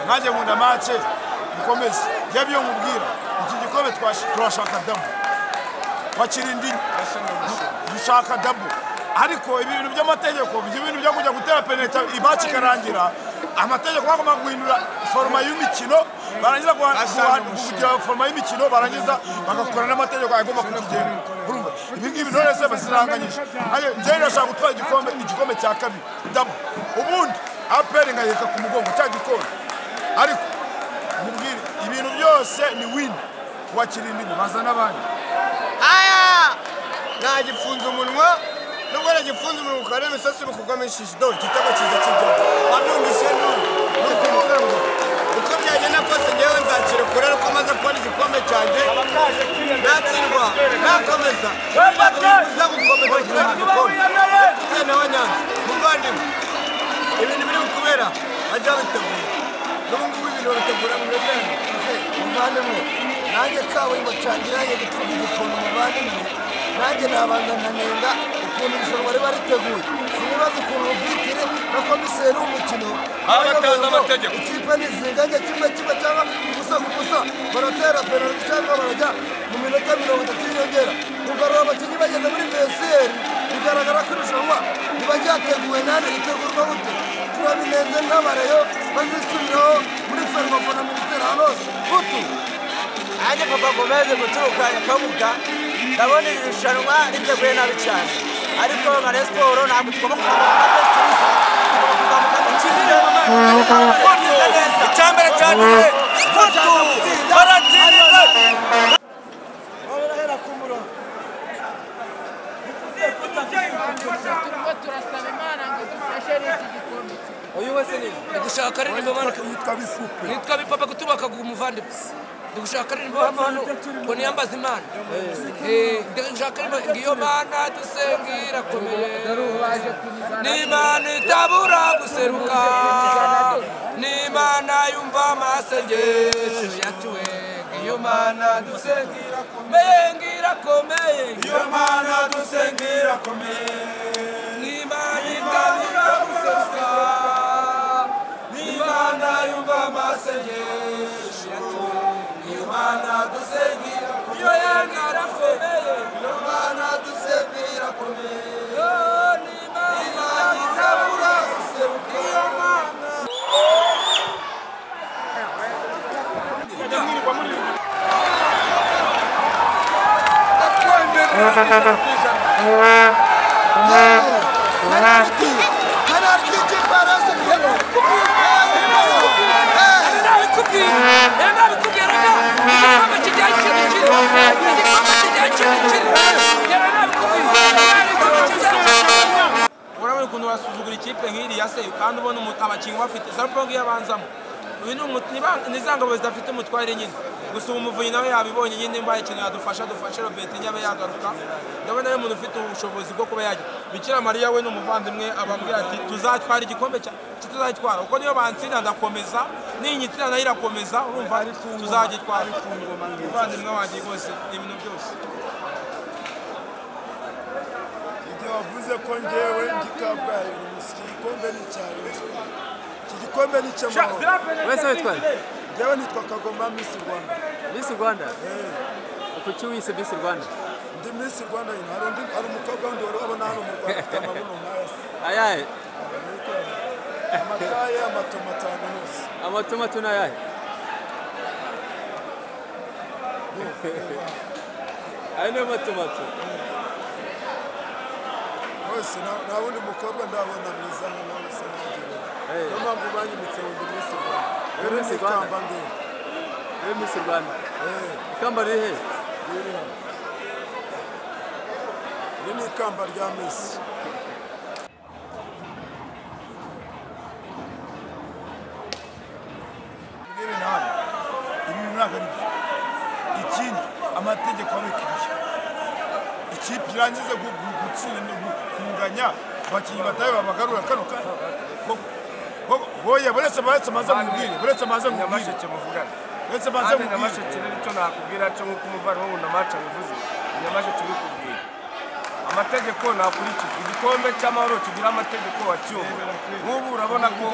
Nanje munda mache ikomeze yabyo mubwira iki gikombe twashaka dabu wakirindi dushaka dabu ariko ibintu by'amategeko ibintu byo kujya gutera penalty ibaci karangira amategeko bagomba guhindura forma y'imikino barangiza kugira forma y'imikino barangiza bagakora n'amategeko agomba kugenda urumva ibingibi none se basiranganyije nje ndashaka gutwara igikombe cya kabiri dabu ubundi aperi ngayeka ku mugongo cya gikombe ariko mubwire ibintu byose ni win wakirindi bazana abandi aya nagifunze umunwa nubwo nagifunze umunwa ukare misasi bukugamishisha do kitako kiza kijya abyumvise n'ukuvuga ngo uko byagenda kose ngewe nzakire kurera ko maze kubona igikombe cyanjye natsindwa nakomeza uza gukomeza kubona igikombe nawe nyanza muvandimwe ibintu biri kubera ajya biteguye n'ubungubu ibintu babitegura mu rugendo muvandimwe nanjye kaburimbo cangiranye guturuka igikombe muvandimwe nanjye nabanza nkanenga ukuntu irushanwa riba riteguye sinibaza ukuntu ubwitire na komiseri w'umukino abatazi amategeko ikipe nizinganye kimwe cyangwa ubusa ku busa baratera penalty cyangwa barajya mu minota 30 y'inyongera kugarura abakinnyi bageze muri VSR bigaragara ko irushanwa riba ryateguwe nane ritegurwa gute turabinenze n'abareyo bazisubiraho muri ferwafa na minisiteri hose gutu Anje Papa Gomez guturuka Kabuga ndabona iri rushanwa riteguye nabi cyane ariko nka Sport ntabwo tugomba kuzamuka icyambere cyane foto baratsinda barahera ku murongo turasaba Imana ngo dufashe iki gikombe uyu wese ni gushaka aririmbo mana nitwa bipapa kutubaka ku muvandimwe gushaka aririmbo hano ngo niyambaza imana gushaka aririmbo ngiyo mana dusengira komeye n'imana itabura guseruka n'imana yumva amasengesho yacu ngiyo mana dusengira komeye ngira komeye ngiyo mana dusengira komeye n'imana itabura guseruka n'imana yumva amasengesho yacu Imana dusengira komeye ngira komeye Imana dusengira komeye n'imana itabura guseruka urabona ukuntu wasuzugura ikipe nk'iriya se kandi ubona abakinnyi bafite sampo nk'iyabanzamo uyu ni za ngabo zidafite umutware nyine gusa ubu Muvunyi nawe yabibonye nyine mbaye ikintu yadufasha dufashe Robert nyabe yagaruka ndabona ari umuntu ufite ubushobozi bwo kuba yagira Bikira Mariya we n'umuvandimwe abambwira ati tuzatwara igikombe tuzagitwara uko niyo bantsinda ndakomeza n'inyitsina nayo irakomeza urumva tuzagitwara umuvandimwe wanjye rwose ibintu byose wavuze ko ngewe ngikabwaye igikombe ni cyane iki gikombe ni cy'amahoro wese witwa ngewe nitwa Kagoma Miss Rwanda Miss Rwanda kuki wise Miss Rwanda ndi Miss Rwanda hari umukobwa wundi wari wabona hano mu Rwanda afite amabuno nk'aya ayahe amakaye amatomato ahantu hose amatomato ni ayahe ayo ni amatomato hose nta wundi mukobwa ndabona mwiza nka nawe usa nk'agerera niyo mpamvu banyimitse ngo ndi Miss Rwanda rero ni ikamba ngewe rero Miss Rwanda ikamba riri he iri ni ikamba rya Miss ikindi amategeko abikirije ikipe irangize gutsinda kunganya abakinnyi bataye babagarura kano kanya boye buretse maze mubwire buretse maze Nyamasheke muvugana buretse maze mubwire Nyamasheke rero icyo nakubwira cyo nk'uko umuvandimwe w'undi amaca bivuze Nyamasheke ubikubwira amategeko nakurikizwa igikombe cy'amahoro kigira amategeko wacyumva nk'ubu urabona ko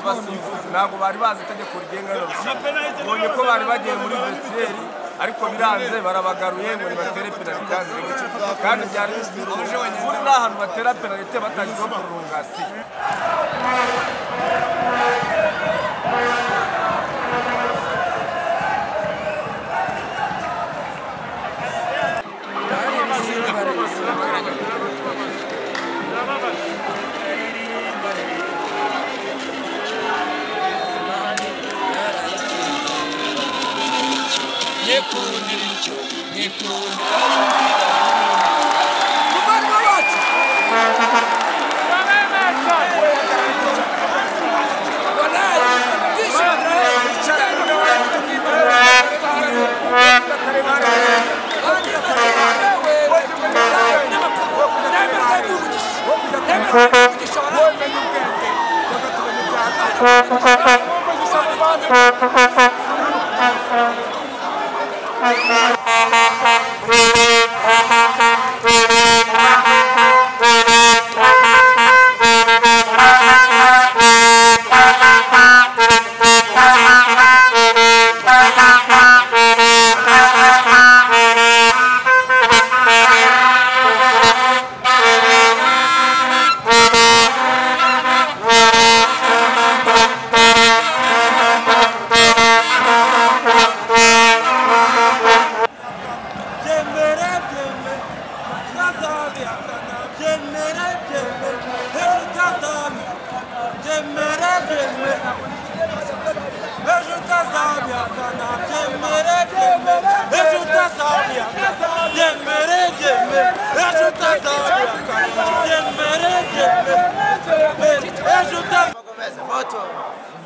abasifuzi ntabwo bari bazi itegeko rigenga rino rushanwa ubonye ko bari bagiye muri vestiaire ariko biranze barabagaruye ngo nibatere penaliti kandi byari bisoje muri n'ahantu batera penaliti batagize prolongation Hey!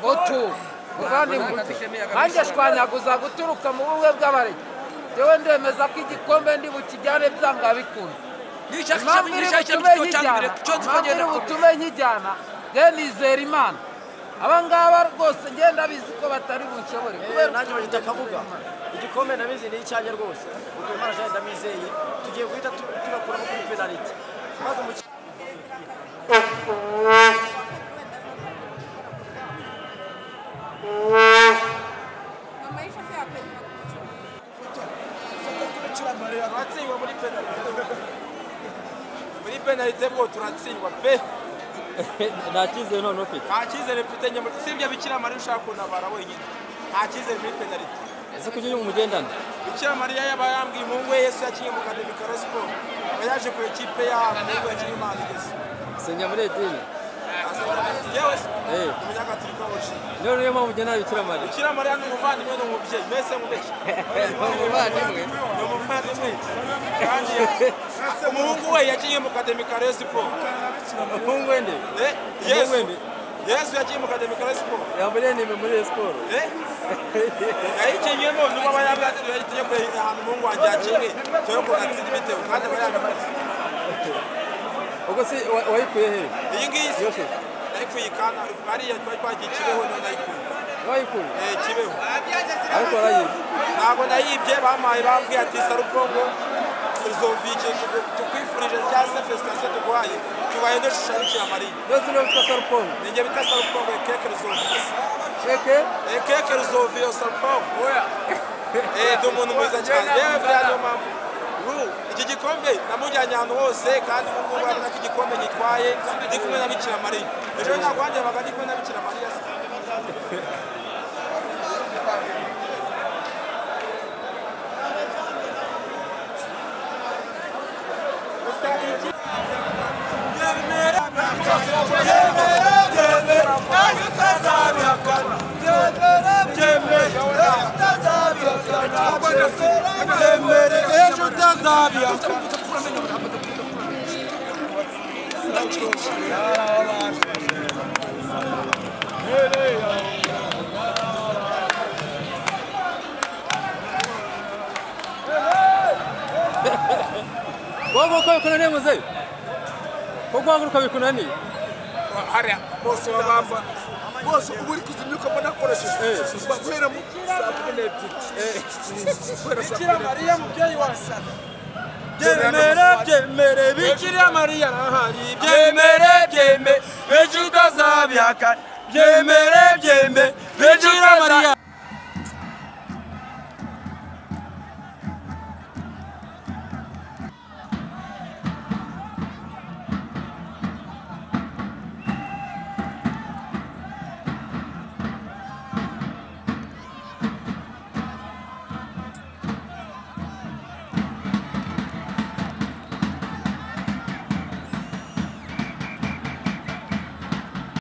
voto muvandimwe nanjye shwanyaguza guturuka mu bumwe bw'abareke jewe ndemeza ko igikombe ndi bukijyane byanga bikunda impamvu iri butume nkijyana je nizera Imana abangaba rwose ngenda bizi ko batari bunshobore kubera nanjye bagita kabuga igikombe nabizi ni icyanye rwose ubwo Imana je ndamizeye tugiye guhita turakura kuri penalty maze mu muri penalite bwo turatsindwa pe nta cyizere none ufite nta cyizere mfite nyuma sibyo Bikira Mariya ushaka kuntabara wenyine nta cyizere muri penalite ese kugira ngo umugendane Bikira Mariya yaba yambwiye umuhungu we Yesu yakinye mu Academy Karo Sport aba yaje ku ekipe yabo nubwo yakinye Imana igeze senya muri edini yewe umunyagatolika woshi none niyo mpamvu ugenda Bikira Mariya Bikira Mariya ni umuvandimwe n'umubyeyi mbese mubeshye umuvandimwe umuvandimwe kandi umuhungu we yakinye mu Academy Karo Sport umuhungu wende Yesu yakinye mu Academy Karo Sport yambariye ni muri siporo yayikinyemo nuba bayabwatira yagiye kure ahantu umuhungu wanjye yakinye cyo ko atsinda ibitego kandi bayagamaze ubwo se wayikuye he iyi ngiyi nayikuye kana ariya twagiye Kibeho none nayikuye wayikuye Kibeho ariko warayibye ntabwo nayibye bamaye bambwiye ati Sarupongo uzovike tukwifurije cya se festation tugwaye tubaye ndo shushanya Bikira Mariya nose no bita Sarupongo ninjye bita Sarupongo keke ruzovi keke ruzovi yo Sarupongo oya do umuntu mwiza cyane yewe byanyo mpamvu iki gikombe namujyanye ahantu hose kandi ubu ngubu urabona ko igikombe gitwaye ndi kumwe na Bikira Mariya ejo ntabwo wanjye baga ndi kumwe na Bikira Mariya Wako bikunaniye muzeyo ko guhaguruka bikunaniye hariya bose babamba bose ubu uri kuzimyuka mbona akoresheje guhera mu saa 12 Bikira Mariya mubyeyi wa Sata byemere Bikira Mariya arahari byemere ejo utazabihakana byemere